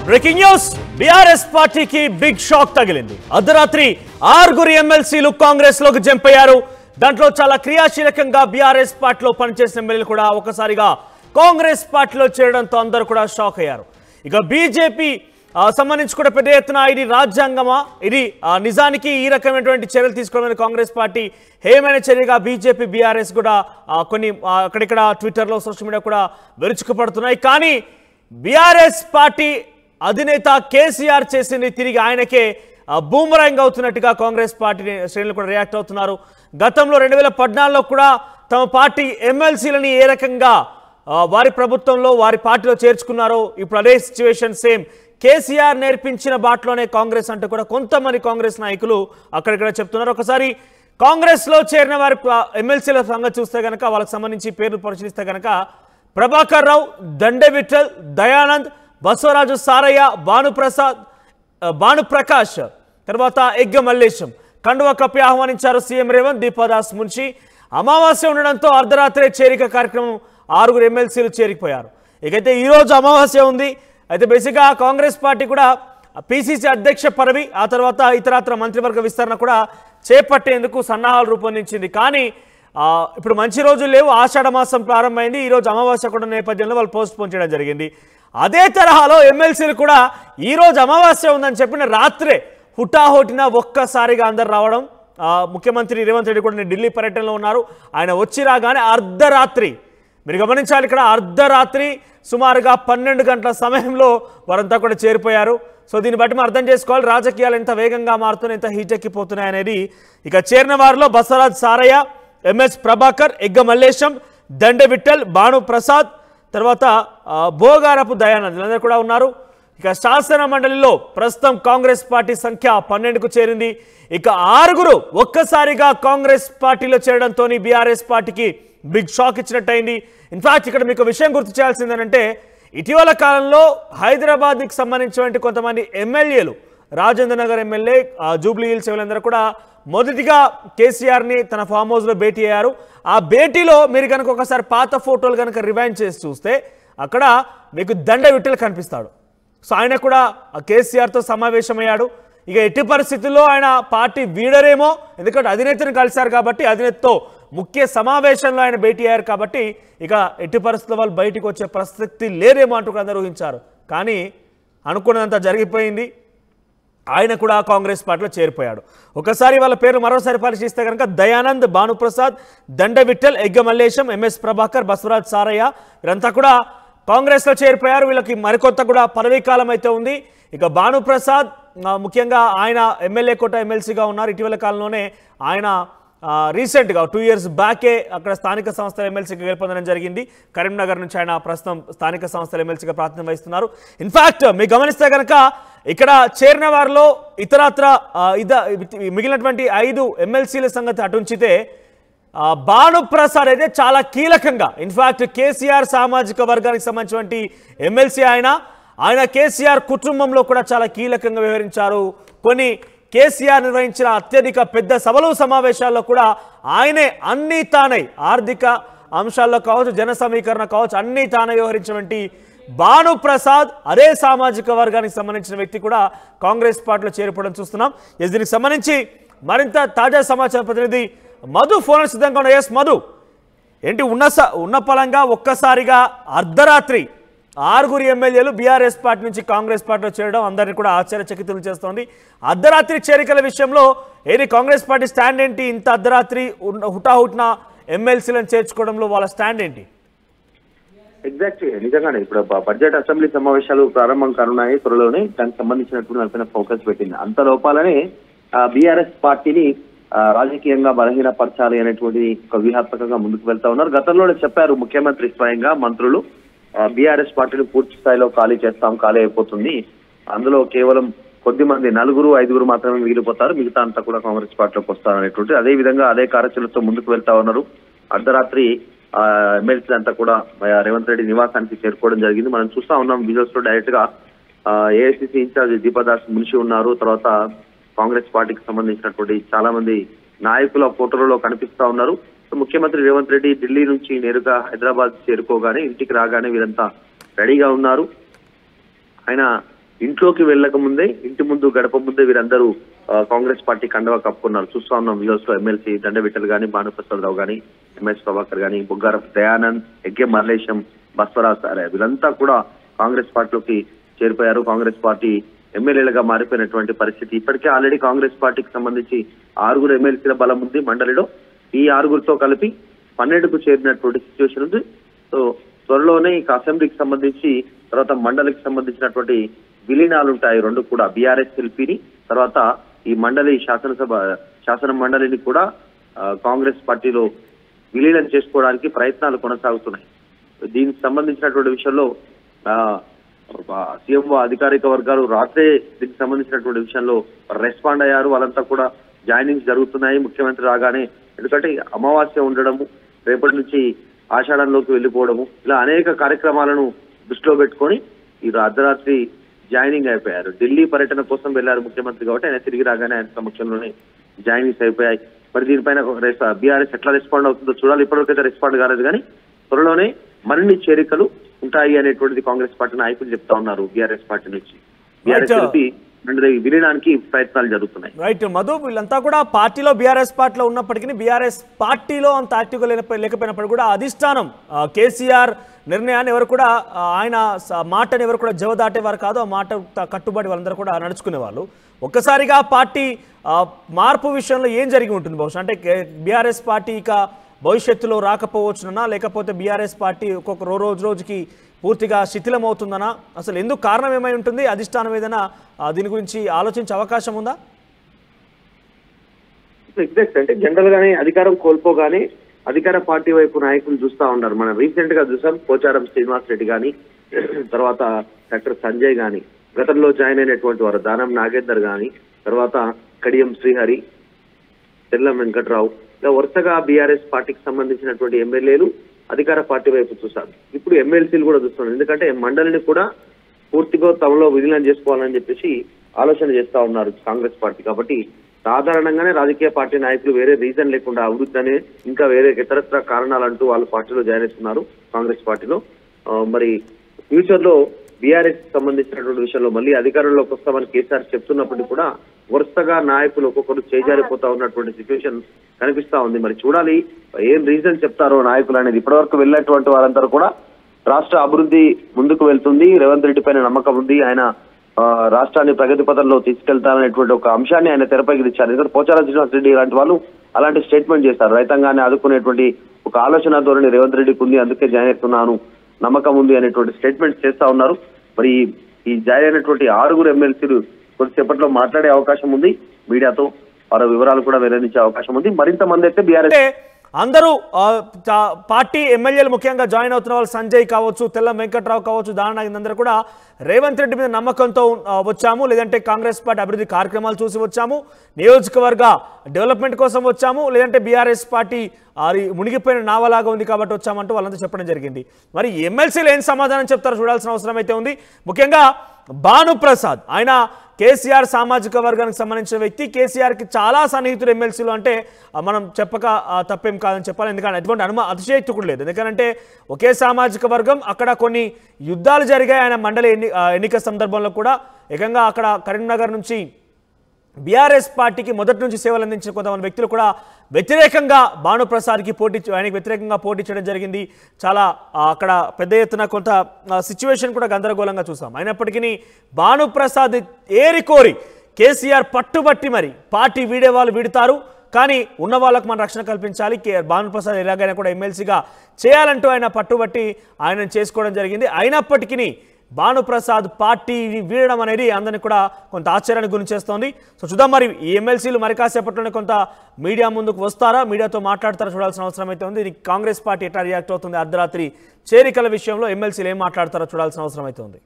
Breaking news BRS పార్టీకి big shock తగిలింది. అర్ధరాత్రి 6 ఎమ్మెల్సీలు కాంగ్రెస్ లోకి జంప్ అయ్యారు. దాంట్లో చాలా క్రియాశీలకంగా బీఆర్ఎస్ పార్టీలో పనిచేసిన ఎమ్మెల్యేలు కూడా ఒకసారిగా కాంగ్రెస్ పార్టీలో చేరడంతో అందరూ కూడా షాక్ అయ్యారు. ఇక బీజేపీ సంబంధించి కూడా పెద్ద ఎత్తున ఇది రాజ్యాంగమా, ఇది నిజానికి ఈ రకమైనటువంటి చర్యలు తీసుకోవడానికి కాంగ్రెస్ పార్టీ హేమైన చర్యగా బీజేపీ బీఆర్ఎస్ కూడా కొన్ని అక్కడిక్కడ ట్విట్టర్లో సోషల్ మీడియా కూడా విరుచుకుపడుతున్నాయి. కానీ బీఆర్ఎస్ పార్టీ అధినేత కేసీఆర్ చేసింది తిరిగి ఆయనకే బూమరాంగ్ అవుతున్నట్టుగా కాంగ్రెస్ పార్టీ శ్రేణులు కూడా రియాక్ట్ అవుతున్నారు. గతంలో 2014లో కూడా తమ పార్టీ ఎమ్మెల్సీలని ఏ రకంగా వారి ప్రభుత్వంలో వారి పార్టీలో చేర్చుకున్నారో ఇప్పుడు అదే సిచ్యువేషన్ సేమ్. కేసీఆర్ నేర్పించిన బాటలోనే కాంగ్రెస్ అంటూ కూడా కొంతమంది కాంగ్రెస్ నాయకులు అక్కడిక్కడ చెప్తున్నారు. ఒకసారి కాంగ్రెస్లో చేరిన వారి ఎమ్మెల్సీల సంగతి చూస్తే కనుక వాళ్ళకి సంబంధించి పేర్లు పరిశీలిస్తే కనుక ప్రభాకర్ రావు, దండే విఠల్, దయానంద్, బసవరాజు సారయ్య, భానుప్రకాష్, తర్వాత ఎగ్గ మల్లేశం కండువా కప్పి ఆహ్వానించారు సీఎం రేవంత్. దీపాదాస్ మున్షి అమావాస్య ఉండడంతో అర్ధరాత్రే చేరిక కార్యక్రమం 6 ఎమ్మెల్సీలు చేరిపోయారు. ఇకైతే ఈరోజు అమావాస్య ఉంది. అయితే బేసిక్గా కాంగ్రెస్ పార్టీ కూడా పిసిసి అధ్యక్ష పదవి ఆ తర్వాత ఇతరత్ర మంత్రివర్గ విస్తరణ కూడా చేపట్టేందుకు సన్నాహాలు రూపొందించింది. కానీ ఇప్పుడు మంచి రోజులు లేవు, ఆషాఢ మాసం ప్రారంభమైంది, ఈరోజు అమావాస్య కూడా నేపథ్యంలో వాళ్ళు పోస్ట్ పోన్ చేయడం జరిగింది. అదే తరహాలో ఎమ్మెల్సీలు కూడా ఈరోజు అమావాస్య ఉందని చెప్పిన రాత్రే హుటాహుటిన ఒక్కసారిగా అందరు రావడం. ముఖ్యమంత్రి రేవంత్ రెడ్డి కూడా ఢిల్లీ పర్యటనలో ఉన్నారు. ఆయన వచ్చి రాగానే అర్ధరాత్రి, మీరు గమనించాలి, ఇక్కడ అర్ధరాత్రి సుమారుగా 12 గంటల సమయంలో వారంతా కూడా చేరిపోయారు. సో దీన్ని బట్టి మనం అర్థం చేసుకోవాలి రాజకీయాలు ఎంత వేగంగా మారుతున్నాయి, ఎంత హీట్ ఎక్కిపోతున్నాయి అనేది. ఇక చేరిన వారిలో బసవరాజ్ సారయ్య, ఎంఎస్ ప్రభాకర్, ఎగ్గ మల్లేశం, దండే విఠల్, భానుప్రసాద్, తర్వాత భోగారపు దయానంద్ వీళ్ళందరూ కూడా ఉన్నారు. ఇక శాసన మండలిలో ప్రస్తుతం కాంగ్రెస్ పార్టీ సంఖ్య 12కు చేరింది. ఇక 6 ఒక్కసారిగా కాంగ్రెస్ పార్టీలో చేరడంతో బీఆర్ఎస్ పార్టీకి బిగ్ షాక్ ఇచ్చినట్టయింది. ఇన్ఫాక్ట్ ఇక్కడ మీకు విషయం గుర్తు చేయాల్సిందేనంటే ఇటీవల కాలంలో హైదరాబాద్కి సంబంధించినటువంటి కొంతమంది ఎమ్మెల్యేలు, Rajendra Nagar MLA, Jubilee hills వీళ్ళందరూ కూడా మొదటిగా కేసీఆర్ని తన ఫామ్ హౌస్లో భేటీ అయ్యారు. ఆ భేటీలో మీరు కనుక ఒకసారి పాత ఫోటోలు కనుక రివైండ్ చేసి చూస్తే అక్కడ మీకు దండ విఠల్ కనిపిస్తాడు. సో ఆయన కూడా కేసీఆర్తో సమావేశమయ్యాడు. ఇక ఎట్టి పరిస్థితుల్లో ఆయన పార్టీ వీడరేమో, ఎందుకంటే అధినేతను కలిశారు కాబట్టి, అధినేతతో ముఖ్య సమావేశంలో ఆయన భేటీ అయ్యారు కాబట్టి ఇక ఎట్టి పరిస్థితుల్లో వాళ్ళు బయటికి వచ్చే ప్రసక్తి లేదేమో అంటూ అందరూ ఊహించారు. కానీ అనుకున్నదంతా జరిగిపోయింది. ఆయన కూడా కాంగ్రెస్ పార్టీలో చేరిపోయాడు. ఒకసారి వాళ్ళ పేరు మరోసారి పరిశీలిస్తే కనుక దయానంద్, భానుప్రసాద్, దండ విఠల్, ఎగ్గ మల్లేశం, ఎంఎస్ ప్రభాకర్, బసవరాజ్ సారయ్య వీరంతా కూడా కాంగ్రెస్లో చేరిపోయారు. వీళ్ళకి మరికొంత కూడా పదవీ కాలం అయితే ఉంది. ఇక భానుప్రసాద్ ముఖ్యంగా ఆయన ఎమ్మెల్యే కోట ఎమ్మెల్సీగా ఉన్నారు. ఇటీవల కాలంలోనే ఆయన రీసెంట్గా 2 years బ్యాకే అక్కడ స్థానిక సంస్థల ఎమ్మెల్సీగా గెలుపొందడం జరిగింది. కరీంనగర్ నుంచి ఆయన ప్రస్తుతం స్థానిక సంస్థల ఎమ్మెల్సీగా ప్రాతినిధ్యం వహిస్తున్నారు. ఇన్ఫాక్ట్ మీరు గమనిస్తే కనుక ఇక్కడ చేరిన వారిలో ఇతరత్ర మిగిలినటువంటి 5 ఎమ్మెల్సీల సంగతి అటుంచితే భానుప్రసాద్ అయితే చాలా కీలకంగా, ఇన్ఫాక్ట్ కేసీఆర్ సామాజిక వర్గానికి సంబంధించినటువంటి ఎమ్మెల్సీ ఆయన కేసీఆర్ కుటుంబంలో కూడా చాలా కీలకంగా వ్యవహరించారు. కొన్ని కేసీఆర్ నిర్వహించిన అత్యధిక పెద్ద సభలు సమావేశాల్లో కూడా ఆయనే అన్నీ తానై, ఆర్థిక అంశాల్లో కావచ్చు, జన సమీకరణ కావచ్చు, అన్నీ తానే వ్యవహరించినటువంటి భానుప్రసాద్ అదే సామాజిక వర్గానికి సంబంధించిన వ్యక్తి కూడా కాంగ్రెస్ పార్టీలో చేరిపోవడం చూస్తున్నాం. దీనికి సంబంధించి మరింత తాజా సమాచార ప్రతినిధి మధు ఫోన్ సిద్ధంగా ఉన్న. ఎస్ మధు, ఏంటి ఉన్న పలంగా ఒక్కసారిగా అర్ధరాత్రి 6 ఎమ్మెల్యేలు బీఆర్ఎస్ పార్టీ నుంచి కాంగ్రెస్ పార్టీలో చేరడం అందరినీ కూడా ఆశ్చర్యచకితులు చేస్తోంది. అర్ధరాత్రి చేరికల విషయంలో కాంగ్రెస్ పార్టీ స్టాండ్ ఏంటి? ఇంత అర్ధరాత్రి హుటాహుటిన ఎమ్మెల్సీలను చేర్చుకోవడంలో వాళ్ళ స్టాండ్ ఏంటి? ఎగ్జాక్ట్లీ నిజంగానే ఇప్పుడు బడ్జెట్ అసెంబ్లీ సమావేశాలు ప్రారంభం కానున్నాయి త్వరలోనే. దానికి సంబంధించినటువంటి దానిపైన ఫోకస్ పెట్టింది. అంత లోపాలనే బీఆర్ఎస్ పార్టీని రాజకీయంగా బలహీనపరచాలి అనేటువంటి ఒక వ్యూహాత్మకంగా ముందుకు వెళ్తా ఉన్నారు. గతంలోనే చెప్పారు ముఖ్యమంత్రి స్వయంగా, మంత్రులు బీఆర్ఎస్ పార్టీని పూర్తి స్థాయిలో ఖాళీ అయిపోతుంది, అందులో కేవలం కొద్ది మంది 4-5 మాత్రమే మిగిలిపోతారు, మిగతా అంతా కూడా కాంగ్రెస్ పార్టీలోకి వస్తారు అనేటువంటి అదే విధంగా అదే కార్యాచరణతో ముందుకు వెళ్తా ఉన్నారు. అర్ధరాత్రి ఎమ్మెల్సీ అంతా కూడా రేవంత్ రెడ్డి నివాసానికి చేరుకోవడం జరిగింది. మనం చూస్తా ఉన్నాం విజువల్స్ లో. డైరెక్ట్ గా ఏఐసిసి ఇన్ఛార్జ్ దీపాదాస్ మున్షి ఉన్నారు. తర్వాత కాంగ్రెస్ పార్టీకి సంబంధించినటువంటి చాలా మంది నాయకుల ఫోటోలలో కనిపిస్తా ఉన్నారు. ముఖ్యమంత్రి రేవంత్ రెడ్డి ఢిల్లీ నుంచి నేరుగా హైదరాబాద్ చేరుకోగానే ఇంటికి రాగానే వీరంతా రెడీగా ఉన్నారు. ఆయన ఇంట్లోకి వెళ్ళక ముందే ఇంటి ముందు గడప ముందే వీరందరూ కాంగ్రెస్ పార్టీ కండవా కప్పుకున్నారు. చూస్తా ఉన్నాం వీడియోస్ లో ఎమ్మెల్సీ దండవిట్టలు గానీ, భానుప్రసాద్ రావు గానీ, ఎంఎస్ ప్రభాకర్ గానీ, బుగ్గారం దయానంద్, ఎగ్గే మల్లేశం, బస్వరాజ్ సారే వీళ్ళంతా కూడా కాంగ్రెస్ పార్టీలోకి చేరిపోయారు. కాంగ్రెస్ పార్టీ ఎమ్మెల్యేలుగా మారిపోయినటువంటి పరిస్థితి. ఇప్పటికే ఆల్రెడీ కాంగ్రెస్ పార్టీకి సంబంధించి 6 ఎమ్మెల్సీల బలం ఉంది మండలిలో. ఈ 6తో కలిపి 12కు చేరినటువంటి సిచ్యువేషన్ ఉంది. సో త్వరలోనే ఇక అసెంబ్లీకి సంబంధించి తర్వాత మండలికి సంబంధించినటువంటి విలీనాలు ఉంటాయి. 2 కూడా బీఆర్ఎస్ ఎల్పీని తర్వాత ఈ మండలి శాసన మండలిని కూడా కాంగ్రెస్ పార్టీలో విలీనం చేసుకోవడానికి ప్రయత్నాలు కొనసాగుతున్నాయి. దీనికి సంబంధించినటువంటి విషయంలో సీఎం అధికారిక వర్గాలు రాత్రే దీనికి సంబంధించినటువంటి విషయంలో రెస్పాండ్ అయ్యారు. వాళ్ళంతా కూడా జాయినింగ్స్ జరుగుతున్నాయి ముఖ్యమంత్రి రాగానే. ఎందుకంటే అమావాస్య ఉండడము, రేపటి నుంచి ఆషాఢంలోకి వెళ్ళిపోవడము, ఇలా అనేక కార్యక్రమాలను దృష్టిలో పెట్టుకొని ఈ అర్ధరాత్రి జాయినింగ్ అయిపోయారు. ఢిల్లీ పర్యటన కోసం వెళ్లారు ముఖ్యమంత్రి కాబట్టి ఆయన తిరిగి రాగానే ఆయన సమక్షంలోనే జాయినింగ్స్ అయిపోయాయి. మరి దీనిపైన బీఆర్ఎస్ ఎట్లా రెస్పాండ్ అవుతుందో చూడాలి. ఇప్పటివరకైతే రెస్పాండ్ కాలేదు కానీ త్వరలోనే మరిన్ని చేరికలు ఉంటాయి అనేటువంటిది కాంగ్రెస్ పార్టీ నాయకులు చెప్తా ఉన్నారు. బీఆర్ఎస్ పార్టీ నుంచి బీఆర్ఎస్ కలిపి విలీనానికి ప్రయత్నాలు జరుగుతున్నాయి. రైట్ మధు, వీళ్ళంతా కూడా పార్టీలో బీఆర్ఎస్ పార్టీలో ఉన్నప్పటికీ బీఆర్ఎస్ పార్టీలో అంత యాక్టివ్గా లేకపోయినప్పుడు కూడా అధిష్టానం కేసీఆర్ నిర్ణయాన్ని ఎవరు కూడా ఆయన మాటని ఎవరు కూడా జవదాటేవారు కాదు. ఆ మాట కట్టుబడి వాళ్ళందరూ కూడా నడుచుకునే వాళ్ళు. ఒక్కసారిగా పార్టీ మార్పు విషయంలో ఏం జరిగి ఉంటుంది బహుశా? అంటే బీఆర్ఎస్ పార్టీ ఇక భవిష్యత్తులో రాకపోవచ్చునన్నా, లేకపోతే బీఆర్ఎస్ పార్టీ ఒక్కొక్క రోజుకి పూర్తిగా శిథిలం అవుతుందనా? అసలు ఎందుకు కారణం ఏమై ఉంటుంది? అధిష్టానం ఏదైనా దీని గురించి ఆలోచించే అవకాశం ఉందా? ఎగ్జాక్ట్ అంటే జనరల్ గానే అధికారం కోల్పోగానే అధికార పార్టీ వైపు నాయకులు చూస్తా ఉన్నారు. మనం రీసెంట్ గా చూసాం పోచారం శ్రీనివాస్ రెడ్డి గాని, తర్వాత డాక్టర్ సంజయ్ గాని, గతంలో జాయిన్ అయినటువంటి వారు దానం నాగేందర్ గాని, తర్వాత కడియం శ్రీహరి, తెల్లం వెంకట్రావు, ఇలా వరుసగా బీఆర్ఎస్ పార్టీకి సంబంధించినటువంటి ఎమ్మెల్యేలు అధికార పార్టీ వైపు చూశారు. ఇప్పుడు ఎమ్మెల్సీలు కూడా చూస్తున్నారు. ఎందుకంటే మండలిని కూడా పూర్తిగా తమలో విలీనం చేసుకోవాలని చెప్పేసి ఆలోచన చేస్తా ఉన్నారు కాంగ్రెస్ పార్టీ. కాబట్టి సాధారణంగానే రాజకీయ పార్టీ నాయకులు వేరే రీజన్ లేకుండా అభివృద్ధి అనే ఇంకా వేరే ఇతరత్ర కారణాలంటూ వాళ్ళు పార్టీలో జాయిన్ అవుతున్నారు కాంగ్రెస్ పార్టీలో. మరి ఫ్యూచర్ లో బీఆర్ఎస్ సంబంధించినటువంటి విషయంలో మళ్ళీ అధికారంలోకి వస్తామని కేసీఆర్ చెప్తున్నప్పటికీ కూడా వరుసగా నాయకులు ఒక్కొక్కరు చేజారిపోతా ఉన్నటువంటి సిచ్యువేషన్ కనిపిస్తా ఉంది. మరి చూడాలి ఏం రీజన్ చెప్తారో నాయకులు అనేది. ఇప్పటివరకు వెళ్ళినటువంటి వారందరూ కూడా రాష్ట్ర అభివృద్ధి ముందుకు వెళ్తుంది, రేవంత్ రెడ్డి పైన నమ్మకం ఉంది, ఆయన రాష్ట్రాన్ని ప్రగతి పథంలో తీసుకెళ్తారనేటువంటి ఒక అంశాన్ని ఆయన తెరపైకి తెచ్చారు. ఎందుకంటే పోచారం శ్రీనివాస్ రెడ్డి లాంటి వాళ్ళు అలాంటి స్టేట్మెంట్ చేస్తారు. రైతాంగాన్ని ఆదుకునేటువంటి ఒక ఆలోచన ధోరణి రేవంత్ రెడ్డికి ఉంది, అందుకే జాయిన్ అవుతున్నాను, నమ్మకం ఉంది అనేటువంటి స్టేట్మెంట్స్ చేస్తా ఉన్నారు. మరి ఈ జాయిన్ అయినటువంటి 6 ఎమ్మెల్సీలు కొద్దిసేపట్లో మాట్లాడే అవకాశం ఉంది. మీడియాతో వారి వివరాలు కూడా వెల్లడించే అవకాశం ఉంది. మరింత మంది అయితే బీఆర్ఎస్ అందరూ పార్టీ ఎమ్మెల్యేలు ముఖ్యంగా జాయిన్ అవుతున్న వాళ్ళు సంజయ్ కావచ్చు, తెల్లం వెంకట్రావు కావచ్చు, దానందరూ కూడా రేవంత్ రెడ్డి మీద నమ్మకంతో వచ్చాము, లేదంటే కాంగ్రెస్ పార్టీ అభివృద్ధి కార్యక్రమాలు చూసి వచ్చాము, నియోజకవర్గ డెవలప్మెంట్ కోసం వచ్చాము, లేదంటే బీఆర్ఎస్ పార్టీ అది మునిగిపోయిన నావలాగా ఉంది కాబట్టి వచ్చామంటూ వాళ్ళంతా చెప్పడం జరిగింది. మరి ఎమ్మెల్సీలు ఏం సమాధానం చెప్తారో చూడాల్సిన అవసరం అయితే ఉంది. ముఖ్యంగా భానుప్రసాద్, ఆయన కేసీఆర్ సామాజిక వర్గానికి సంబంధించిన వ్యక్తి, కేసీఆర్కి చాలా సన్నిహితుడు ఎమ్మెల్సీలు అంటే మనం చెప్పక తప్పేం కాదని చెప్పాలి. ఎందుకంటే అటువంటి అతిశయోక్తి కూడా లేదు. ఎందుకంటే ఒకే సామాజిక వర్గం, అక్కడ కొన్ని యుద్ధాలు జరిగాయి ఆయన మండలి ఎన్నిక సందర్భంలో కూడా. ఏకంగా అక్కడ కరీంనగర్ నుంచి బీఆర్ఎస్ పార్టీకి మొదటి నుంచి సేవలు అందించిన కొంతమంది వ్యక్తులు కూడా వ్యతిరేకంగా భానుప్రసాద్కి ఆయనకి వ్యతిరేకంగా పోటీ చేయడం జరిగింది. చాలా అక్కడ పెద్ద ఎత్తున కొంత సిచ్యువేషన్ కూడా గందరగోళంగా చూసాం. అయినప్పటికీ భానుప్రసాద్ ఏరికోరి కేసీఆర్ పట్టుబట్టి మరి పార్టీ వీడే వాళ్ళు వీడుతారు, కానీ ఉన్న వాళ్ళకు మనం రక్షణ కల్పించాలి, భానుప్రసాద్ ఎలాగైనా కూడా ఎమ్మెల్సీగా చేయాలంటూ ఆయన పట్టుబట్టి ఆయన చేసుకోవడం జరిగింది. అయినప్పటికీ భానుప్రసాద్ పార్టీని వీడడం అనేది అందరినీ కూడా కొంత ఆశ్చర్యానికి గురి చేస్తోంది. సో చూద్దాం మరి ఈ ఎమ్మెల్సీలు మరి కాసేపట్లోనే కొంత మీడియా ముందుకు వస్తారా, మీడియాతో మాట్లాడతారా చూడాల్సిన అవసరం అయితే ఉంది. దీనికి కాంగ్రెస్ పార్టీ ఎట్లా రియాక్ట్ అవుతుంది, అర్ధరాత్రి చేరికల విషయంలో ఎమ్మెల్సీలు ఏం మాట్లాడతారో చూడాల్సిన అవసరం అయితే ఉంది.